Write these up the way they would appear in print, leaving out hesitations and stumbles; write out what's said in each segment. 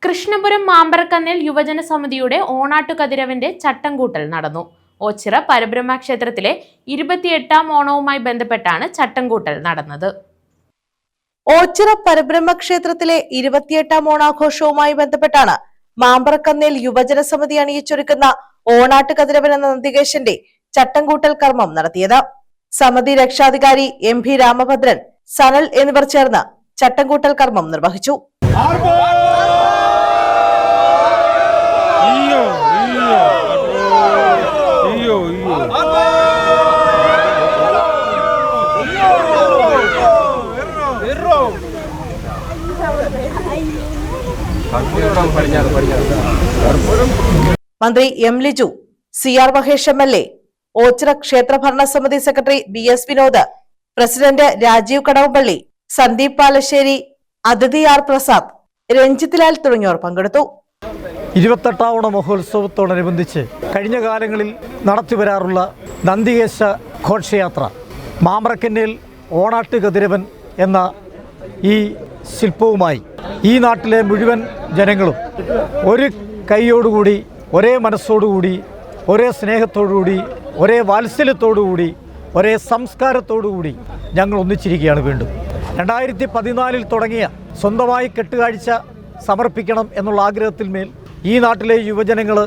കൃഷ്ണപുരം മാമ്പറക്കന്നേൽ യുവജന സമിതിയുടെ ഓണാട്ടുകതിരവിന്റെ ചട്ടംകൂട്ടൽ നടന്നു. ഓച്ചിറ പരബ്രഹ്മ ക്ഷേത്രത്തിലെ 28ാം ഓണവുമായി ബന്ധപ്പെട്ടാണ് ചട്ടംകൂട്ടൽ നടന്നത്. ഓച്ചിറ പരബ്രഹ്മ ക്ഷേത്രത്തിലെ 28ാം ഓണാഘോഷവുമായി ബന്ധപ്പെട്ടാണ് മാമ്പറക്കന്നേൽ യുവജന സമിതി അണിയിച്ചൊരുക്കുന്ന ഓണാട്ടുകതിരവൻ എന്ന നന്ദികേശന്റെ ചട്ടംകൂട്ടൽ കർമ്മം നടത്തിയത്. സമിതി രക്ഷാധികാരി MP രാമഭദ്രൻ, സനൽ എന്നിവർ ചേർന്ന് ചട്ടംകൂട്ടൽ കർമ്മം നിർവഹിച്ചു. മന്ത്രി M Liju, CR Mahesh MLA, Ochira ക്ഷേത്ര ഭരണസമിതി secretary BS Vinod, president Rajeev Kadavappally, Sandeep Palassery, അതിഥി R പ്രസാദ്, രഞ്ജിത് ലാൽ തുടങ്ങിയവർ പങ്കെടുത്തു. 28ാം ഓണ മഹോത്സവത്തോടനുബന്ധിച്ച് കഴിഞ്ഞ കാലങ്ങളിൽ നടത്തിവരാറുള്ള നന്ദികേശ ഘോഷയാത്ര മാമ്പറക്കന്നേൽ ഓണാട്ടുകതിരവൻ എന്ന ഈ ശില്പവുമായി ഈ നാട്ടിലെ മുഴുവൻ ജനങ്ങളും ഒരു കൈയോടുകൂടി, ഒരേ മനസ്സോടുകൂടി, ഒരേ സ്നേഹത്തോടുകൂടി, ഒരേ വാത്സല്യത്തോടുകൂടി, ഒരേ സംസ്കാരത്തോടുകൂടി ഞങ്ങൾ ഒന്നിച്ചിരിക്കുകയാണ്. വീണ്ടും 2014 തുടങ്ങിയ സ്വന്തമായി കെട്ടുകാഴ്ച സമർപ്പിക്കണം എന്നുള്ള ആഗ്രഹത്തിന്മേൽ ഈ നാട്ടിലെ യുവജനങ്ങൾ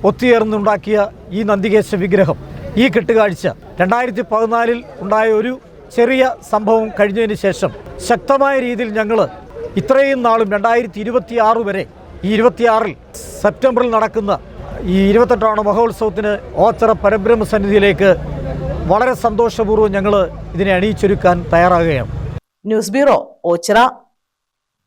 ഒത്തുചേർന്നുണ്ടാക്കിയ ഈ നന്ദികേശ വിഗ്രഹം, ഈ കെട്ടുകാഴ്ച 2014 ഉണ്ടായ ഒരു ചെറിയ സംഭവം കഴിഞ്ഞതിന് ശേഷം ശക്തമായ രീതിയിൽ ഞങ്ങൾ ഇത്രയും നാളും 2026 വരെ, ഈ 26 സെപ്റ്റംബറിൽ നടക്കുന്ന ഈ 28ാം മഹോത്സവത്തിന് ഓച്ചിറ പരബ്രഹ്മ സന്നിധിയിലേക്ക് വളരെ സന്തോഷപൂർവ്വം ഞങ്ങൾ ഇതിനെ അണിയിച്ചൊരുക്കാൻ തയ്യാറാകുകയാണ്. News bureau, Ochira.